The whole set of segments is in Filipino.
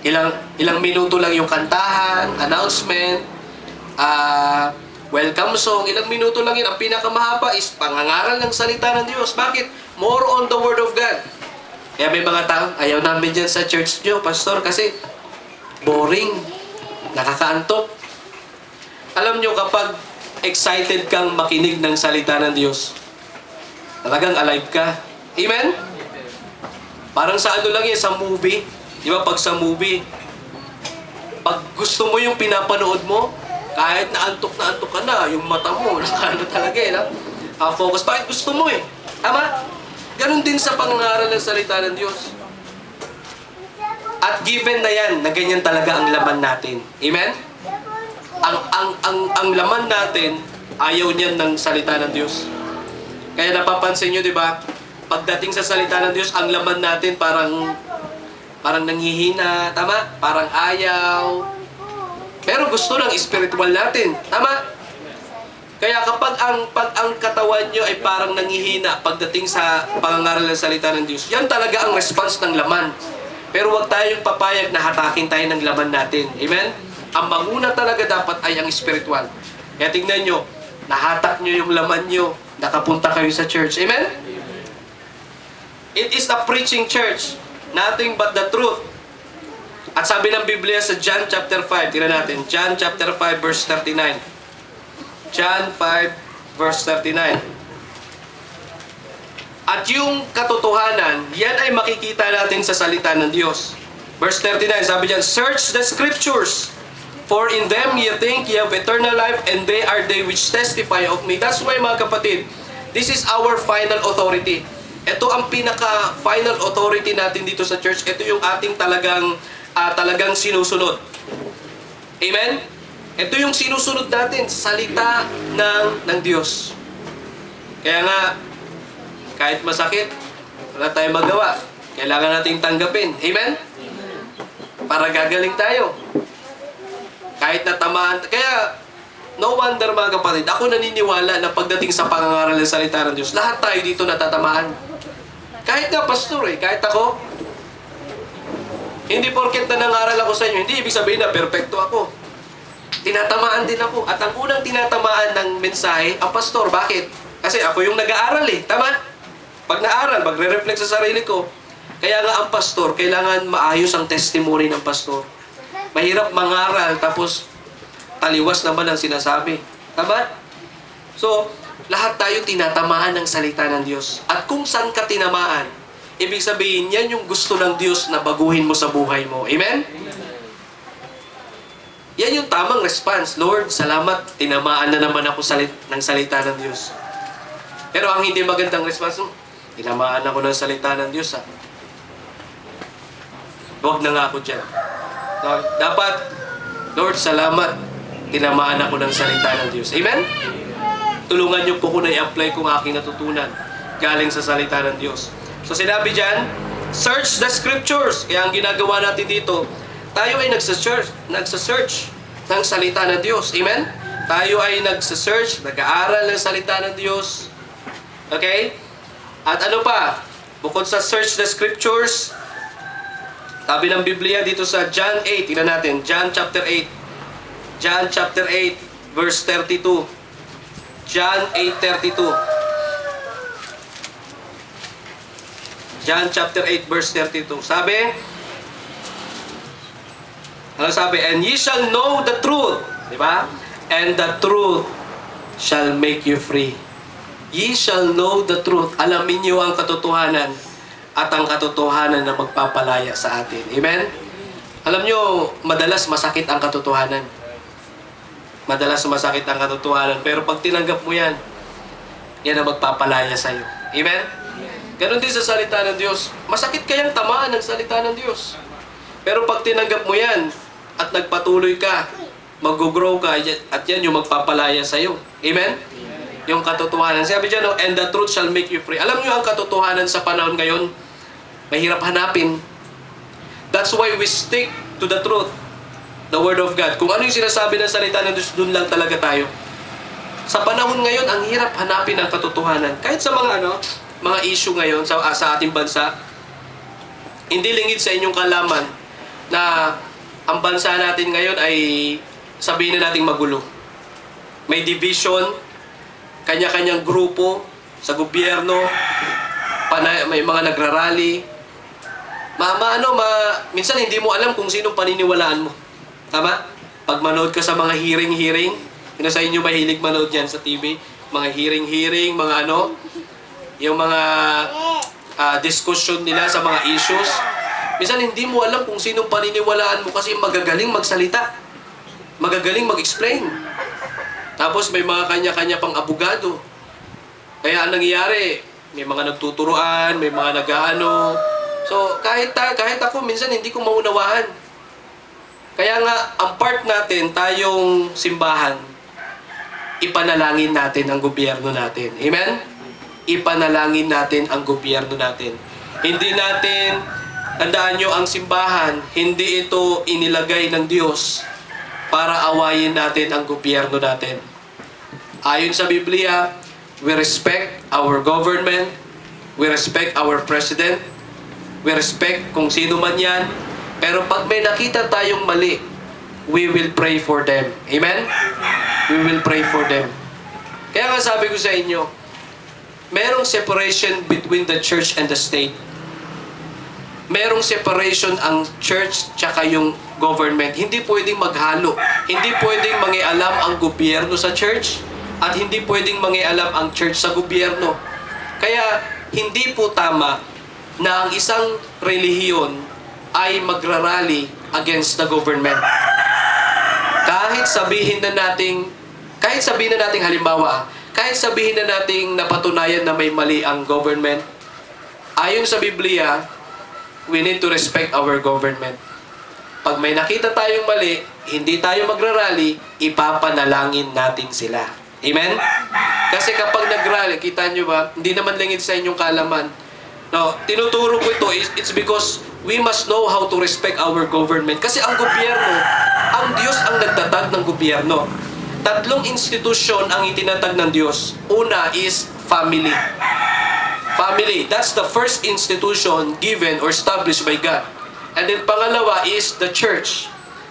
Ilang minuto lang yung kantahan, announcement, welcome song, ilang minuto lang yun. Ang pinakamahaba is pangangaral ng salita ng Diyos. Bakit? More on the Word of God. Kaya may mga tao, ayaw namin dyan sa church nyo, pastor, kasi boring, nakakaantok. Alam nyo, kapag excited kang makinig ng salita ng Diyos, talagang alive ka. Amen? Parang sa ano lang yan, sa movie. Di ba, pag sa movie, pag gusto mo yung pinapanood mo, kahit na antok ka na, yung mata mo, nakano talaga eh, focus. Bakit gusto mo eh? Tama? Ganon din sa pangangaral ng salita ng Diyos. At given na yan, na ganyan talaga ang laman natin. Amen? Ang laman natin, ayaw niyan ng salita ng Diyos. Kaya napapansin nyo, di ba? Pagdating sa salita ng Diyos, ang laman natin parang nanghihina, tama? Parang ayaw. Pero gusto ng spiritual natin, tama? Kaya kapag ang katawan nyo ay parang nanghihina pagdating sa pangangaral ng salita ng Diyos, yan talaga ang response ng laman. Pero huwag tayong papayag na hatakin tayo ng laman natin. Amen? Ang manguna talaga dapat ay ang spiritual. Kaya tingnan nyo, nahatak nyo yung laman nyo, nakapunta kayo sa church. Amen? It is a preaching church. Nothing but the truth. At sabi ng Biblia sa John chapter 5, tira natin, John chapter 5 verse 39. John 5 verse 39. At yung katotohanan, yan ay makikita natin sa salita ng Diyos. Verse 39, sabi diyan, search the scriptures, for in them ye think ye have eternal life, and they are they which testify of me. That's why, mga kapatid, this is our final authority. Ito ang pinaka-final authority natin dito sa church. Ito yung ating talagang sinusunod. Amen? Ito yung sinusunod natin, salita ng Diyos. Kaya nga, kahit masakit, wala tayong magawa. Kailangan nating tanggapin. Amen? Para gagaling tayo. Kahit natamaan. Kaya, no wonder, mga kapatid, ako naniniwala na pagdating sa pangangaral ng salita ng Diyos, lahat tayo dito natatamaan. Kahit nga pastor kahit ako. Hindi porket na nangaral ako sa inyo, hindi ibig sabihin na perfecto ako. Tinatamaan din ako. At ang unang tinatamaan ng mensahe, ang pastor. Bakit? Kasi ako yung nag-aaral Tama? Pag naaral, magre-reflect sa sarili ko. Kaya nga ang pastor, kailangan maayos ang testimony ng pastor. Mahirap mangaral, tapos taliwas naman ang sinasabi. Tama? So, lahat tayo tinatamaan ng salita ng Diyos. At kung saan ka tinamaan, ibig sabihin, yan yung gusto ng Diyos na baguhin mo sa buhay mo. Amen? Yan yung tamang response. Lord, salamat, tinamaan na naman ako ng salita ng Diyos. Pero ang hindi magandang response, tinamaan ako ng salita ng Diyos. Huwag na nga ako dyan. Dapat, Lord, salamat, tinamaan ako ng salita ng Diyos. Amen? Tulungan niyo po ko na i-apply kung aking natutunan galing sa salita ng Diyos. So sinabi dyan, search the scriptures. Kaya ang ginagawa natin dito, tayo ay nagsa-search ng salita ng Diyos. Amen? Tayo ay nagsa-search, nag-aaral ng salita ng Diyos. Okay? At ano pa? Bukod sa search the scriptures, sabi ng Biblia dito sa John 8, tingnan natin, John chapter 8. John chapter 8, verse 32. John 8:32. John chapter 8, verse 32. Sabi, ano sabi? And ye shall know the truth. Diba? And the truth shall make you free. Ye shall know the truth. Alamin niyo ang katotohanan at ang katotohanan na magpapalaya sa atin. Amen? Alam niyo, madalas masakit ang katotohanan. Madalas masakit ang katotohanan. Pero pag tinanggap mo yan, yan ang magpapalaya sa iyo. Amen? Ganon din sa salita ng Diyos. Masakit kayang tamaan ng salita ng Diyos. Pero pag tinanggap mo yan, at nagpatuloy ka, mag-grow ka, at yan yung magpapalaya sa iyo. Amen? Yung katotohanan. Sabi dyan, and the truth shall make you free. Alam nyo ang katotohanan sa panahon ngayon, mahirap hanapin. That's why we stick to the truth, the Word of God. Kung ano yung sinasabi ng salita ng Diyos, dun lang talaga tayo. Sa panahon ngayon, ang hirap hanapin ang katotohanan. Kahit sa mga issue ngayon sa ating bansa, hindi lingid sa inyong kalaman na ang bansa natin ngayon ay sabihin na nating magulo. May division, kanya-kanyang grupo sa gobyerno, may mga nagrarally. Minsan hindi mo alam kung sinong paniniwalaan mo. Tama? Pag manood ka sa mga hearing, yun sa inyo mahilig manood yan sa TV, mga hearing, mga yung mga discussion nila sa mga issues. Minsan hindi mo alam kung sinong paniniwalaan mo kasi magagaling magsalita. Magagaling mag-explain. Tapos may mga kanya-kanya pang abogado. Kaya ang nangyayari, may mga nagtuturuan, may mga nag-aano. So, kahit ako, minsan hindi ko maunawahan. Kaya nga, ang part natin, tayong simbahan, ipanalangin natin ang gobyerno natin. Amen? Ipanalangin natin ang gobyerno natin. Hindi natin, tandaan nyo, ang simbahan, hindi ito inilagay ng Diyos para awayin natin ang gobyerno natin. Ayon sa Biblia, we respect our government, we respect our president, we respect kung sino man yan, pero pag may nakita tayong mali, we will pray for them. Amen? We will pray for them. Kaya nga sabi ko sa inyo, merong separation between the church and the state. Merong separation ang church tsaka yung government. Hindi pwedeng maghalo. Hindi pwedeng mangialam ang gobyerno sa church at hindi pwedeng mangialam ang church sa gobyerno. Kaya hindi po tama na ang isang relihiyon ay magrarally against the government. Kahit sabihin na nating halimbawa, kahit sabihin na nating napatunayan na may mali ang government, ayon sa Biblia, we need to respect our government. Pag may nakita tayong mali, hindi tayo magrarally, ipapanalangin natin sila. Amen? Kasi kapag nagrally, kita nyo ba, hindi naman lingid sa inyong kalaman. No, tinuturo ko ito, it's because we must know how to respect our government. Kasi ang gobyerno, ang Diyos ang nagtatag ng gobyerno. Tatlong institusyon ang itinatag ng Diyos. Una is family. Family, that's the first institution given or established by God. And then pangalawa is the church.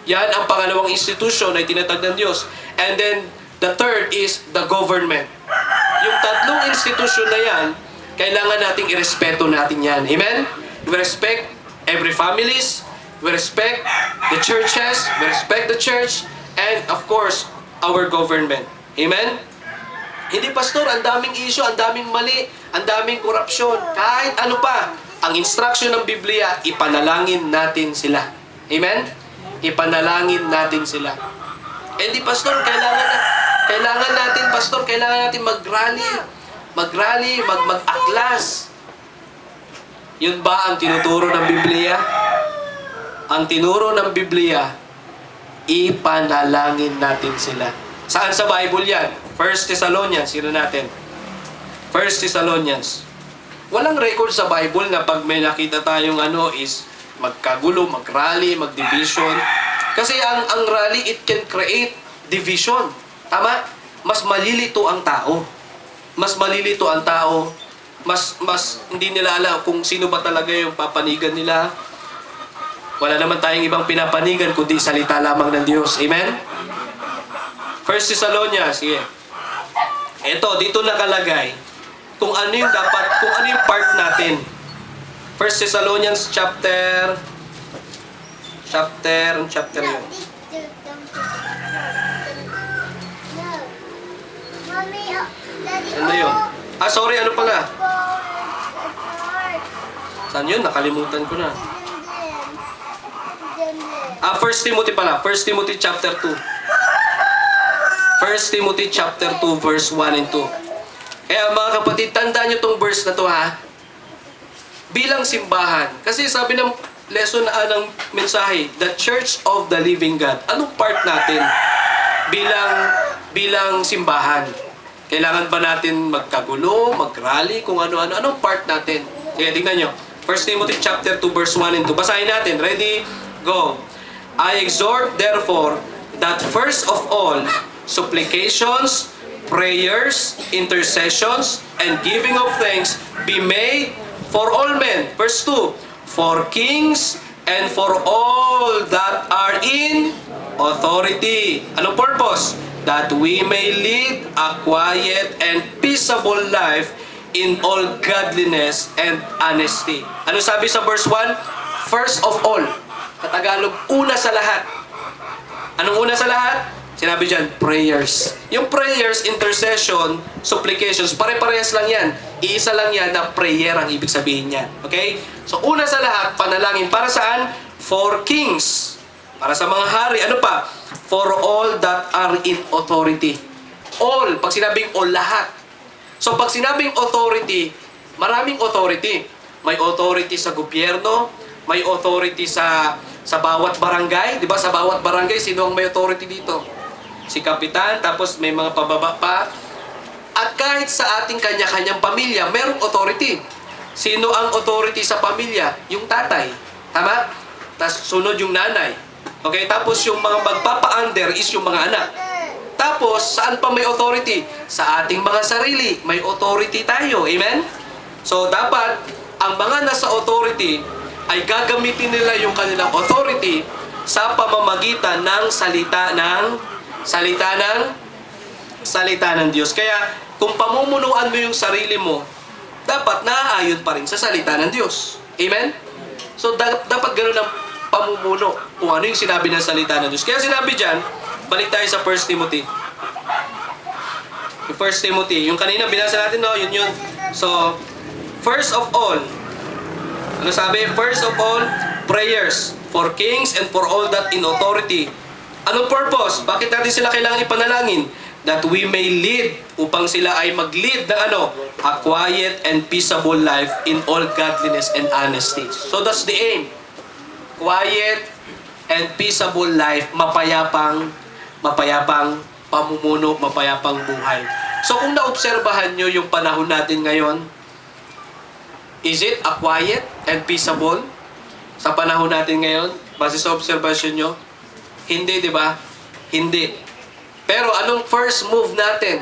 Yan ang pangalawang institution na itinatag ng Diyos. And then the third is the government. Yung tatlong institusyon na yan, kailangan nating irespeto natin yan. Amen? We respect every families, we respect the churches, we respect the church, and of course, our government. Amen? Hindi, pastor, ang daming issue, ang daming mali, ang daming korupsyon, kahit ano pa. Ang instruction ng Biblia, ipanalangin natin sila. Amen? Ipanalangin natin sila. Hindi, pastor, kailangan natin mag-rally, mag-aklas. Yun ba ang tinuturo ng Biblia? Ang tinuro ng Biblia, ipanalangin natin sila. Saan sa Bible yan? 1 Thessalonians, sino natin? 1 Thessalonians. Walang record sa Bible na pag may nakita tayong is magkagulo, mag-rally, mag-division. Kasi ang rally, it can create division. Tama? Mas malilito ang tao. Mas hindi nila alam kung sino ba talaga yung papanigan nila. Wala naman tayong ibang pinapanigan kundi salita lamang ng Diyos. Amen? 1 Thessalonians, sige. Ito, dito nakalagay kung ano yung part natin. 1 Thessalonians chapter yun. Ano yun? Sorry, ano pala? Saan yun? Nakalimutan ko na. 1 Timothy pala. 1 Timothy chapter 2. 1 Timothy chapter 2 verse 1 and 2. Kaya mga kapatid, tandaan nyo tong verse na to ha. Bilang simbahan. Kasi sabi ng lesson ng mensahe, the Church of the Living God. Anong part natin bilang simbahan? Kailangan ba natin magkagulo, mag-rally, kung ano-ano? Anong part natin? Sige, tingnan nyo. 1 Timothy chapter 2 verse 1 and 2. Basahin natin. Ready? Go. I exhort therefore that first of all, supplications, prayers, intercessions, and giving of thanks be made for all men. Verse 2, for kings and for all that are in authority. Anong purpose? That we may lead a quiet and peaceable life in all godliness and honesty. Ano sabi sa verse 1? First of all. Katagalog, una sa lahat. Anong una sa lahat? Sinabi dyan, prayers. Yung prayers, intercession, supplications, pare-parehas lang yan. Iisa lang yan na prayer ang ibig sabihin niyan. Okay? So, una sa lahat, panalangin. Para saan? For kings. Para sa mga hari. Ano pa? For all that are in authority. All. Pag sinabing all, lahat. So, pag sinabing authority, maraming authority. May authority sa gobyerno, may authority sa bawat barangay. Di ba? Sa bawat barangay, sino ang may authority dito? Si kapitan, tapos may mga pababa pa. At kahit sa ating kanya-kanyang pamilya, merong authority. Sino ang authority sa pamilya? Yung tatay. Tama? Tapos sunod yung nanay. Okay? Tapos yung mga magpapa-under is yung mga anak. Tapos, saan pa may authority? Sa ating mga sarili, may authority tayo. Amen? So, dapat, ang mga nasa authority, ay gagamitin nila yung kanilang authority sa pamamagitan ng salita ng Diyos. Kaya, kung pamumunuan mo yung sarili mo, dapat naaayon pa rin sa salita ng Diyos. Amen? So, dapat ganoon ang pamumuno kung ano yung sinabi ng salita ng Diyos. Kaya sinabi dyan, balik tayo sa 1 Timothy. Yung 1 Timothy, yung kanina binasa natin, no? Yun. So, first of all, ano sabi? First of all, prayers for kings and for all that in authority. Anong purpose? Bakit natin sila kailangan ipanalangin? That we may lead, upang sila ay mag-lead ng a quiet and peaceable life in all godliness and honesty. So that's the aim. Quiet and peaceable life, mapayapang pamumuno, mapayapang buhay. So kung naobserbahan nyo yung panahon natin ngayon, is it a quiet and peaceable sa panahon natin ngayon? Base sa observation nyo? Hindi, di ba? Hindi. Pero anong first move natin?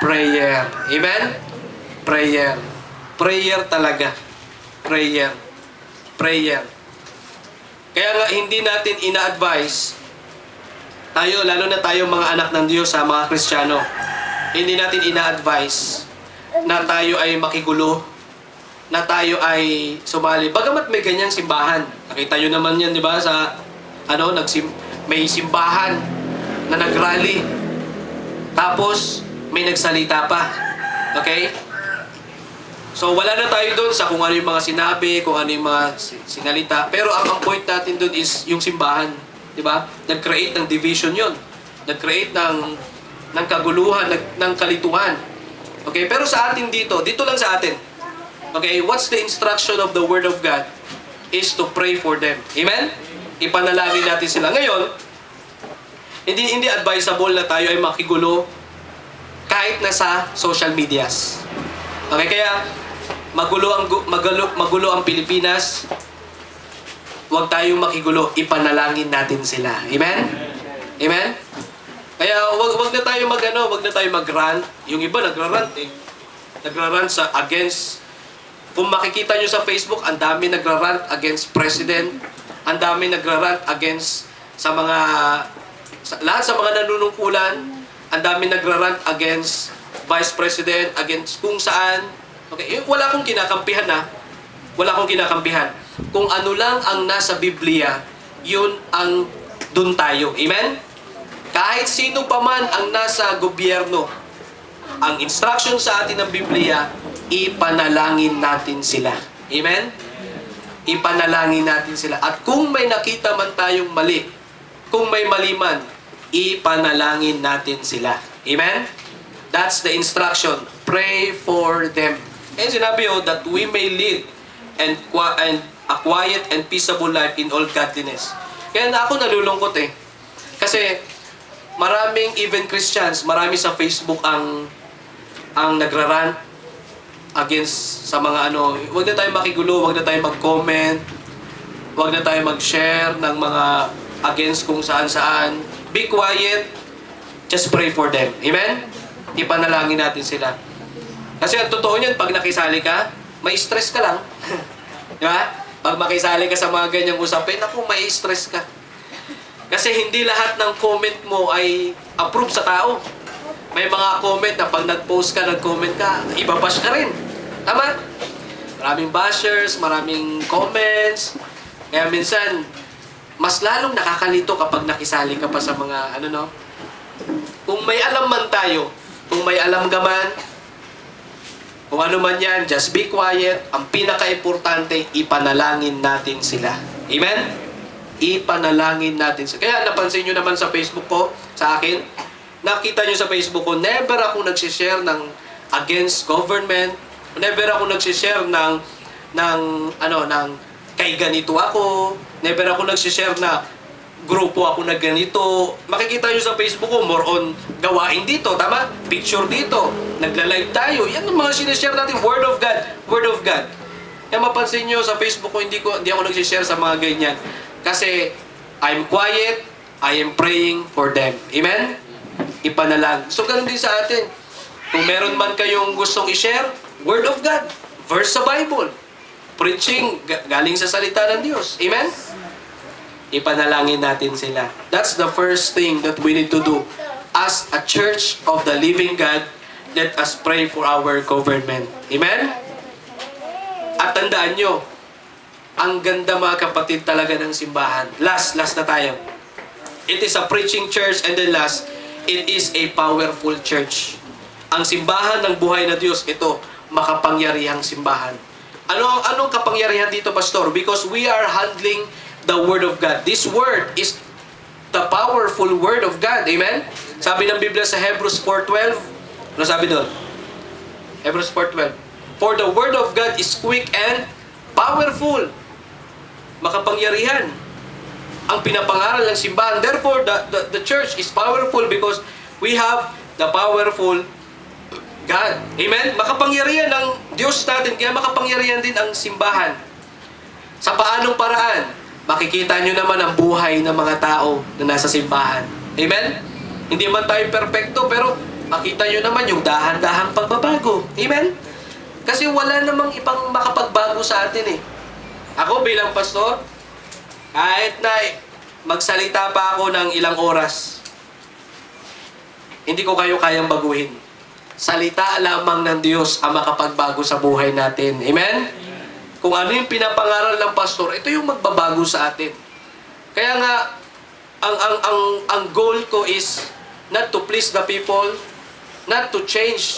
Prayer. Amen? Prayer. Prayer talaga. Prayer. Prayer. Kaya nga hindi natin ina-advise tayo, lalo na tayo mga anak ng Diyos, sa mga Kristiyano, hindi natin ina-advise na tayo ay makigulo, na tayo ay sumali. Bagamat may ganyang simbahan. Nakita nyo naman yan, di ba? Sa, may simbahan na nag-rally. Tapos, may nagsalita pa. Okay? So, wala na tayo doon sa kung ano yung mga sinabi, kung ano yung mga sinalita. Pero ang point natin doon is yung simbahan. Di ba? Nag-create ng division yon. Nag-create ng kaguluhan, ng kalituhan. Okay? Pero sa atin dito lang sa atin. Okay? What's the instruction of the Word of God? Is to pray for them. Amen? Ipanalangin natin sila. Ngayon, hindi advisable na tayo ay makigulo kahit nasa social medias. Okay? Kaya, magulo ang Pilipinas. Huwag tayong makigulo. Ipanalangin natin sila. Amen? Amen? Kaya, wag na tayo mag-rant. Yung iba, nagra-rant eh. Nagra-rant sa against. Kung makikita nyo sa Facebook, ang dami nagra-rant against President. Ang dami nagra-rant against lahat sa mga nanunungkulan. Ang dami nagra-rant against Vice President, against kung saan. Okay, wala akong kinakampihan na. Wala akong kinakampihan. Kung ano lang ang nasa Biblia, yun ang dun tayo. Amen? Kahit sino pa man ang nasa gobyerno, ang instruction sa atin ng Biblia, ipanalangin natin sila. Amen? Ipanalangin natin sila. At kung may nakita man tayong mali, kung may mali man, ipanalangin natin sila. Amen? That's the instruction. Pray for them. And sinabi that we may lead and a quiet and peaceable life in all godliness. Kaya na ako nalulungkot eh. Kasi maraming even Christians, marami sa Facebook ang nagrarant against sa mga huwag na tayo makigulo, huwag na tayo mag-comment, huwag na tayo mag-share ng mga against kung saan-saan. Be quiet, just pray for them. Amen? Ipanalangin natin sila. Kasi ang totoo niyan, pag nakisali ka, may stress ka lang. Di ba? Pag makisali ka sa mga ganyang usapin, naku, may stress ka. Kasi hindi lahat ng comment mo ay approve sa tao. May mga comment na pag nag-post ka, nag-comment ka, ibabash ka rin. Tama? Maraming bashers, maraming comments. Kaya minsan, mas lalong nakakalito kapag nakisali ka pa sa mga, kung may alam man tayo, kung may alam ka man, kung ano man yan, just be quiet. Ang pinaka-importante, ipanalangin natin sila. Amen? Ipanalangin natin sila. Kaya napansin nyo naman sa Facebook ko, sa akin, nakita nyo sa Facebook ko, never ako nagsishare ng against government, never ako nagsishare ng kay ganito ako, never ako nagsishare na grupo ako na ganito. Makikita nyo sa Facebook ko, more on gawain dito, tama? Picture dito, nagla-live tayo. Yan ang mga sinishare natin, Word of God, Word of God. Kaya mapansin nyo sa Facebook ko, hindi ako nagsishare sa mga ganyan. Kasi, I'm quiet, I am praying for them. Amen? Ipanalag. So, ganun din sa atin. Kung meron man kayong gustong i-share, Word of God, verse sa Bible, preaching, galing sa salita ng Diyos. Amen? Ipanalangin natin sila. That's the first thing that we need to do. As a church of the living God, let us pray for our government. Amen? At tandaan nyo, ang ganda mga kapatid talaga ng simbahan. Last na tayo. It is a preaching church, and then last, it is a powerful church. Ang simbahan ng buhay na Diyos, ito, makapangyarihang simbahan. Anong kapangyarihan dito, Pastor? Because we are handling the Word of God. This Word is the powerful Word of God. Amen? Sabi ng Biblia sa Hebrews 4:12, ano sabi doon? Hebrews 4:12. For the Word of God is quick and powerful. Makapangyarihan. Ang pinapangaral ng simbahan. Therefore, the church is powerful because we have the powerful God. Amen? Makapangyarihan ng Diyos natin, kaya makapangyarihan din ang simbahan. Sa paanong paraan? Makikita nyo naman ang buhay ng mga tao na nasa simbahan. Amen? Hindi man tayo perfecto, pero makita nyo naman yung dahan-dahang pagbabago. Amen? Kasi wala namang ibang makapagbago sa atin eh. Ako bilang pastor, kahit na magsalita pa ako ng ilang oras, hindi ko kayo kayang baguhin. Salita lamang ng Diyos ang makapagbago sa buhay natin. Amen? Kung ano yung pinapangaral ng pastor, ito yung magbabago sa atin. Kaya nga, ang goal ko is not to please the people, not to change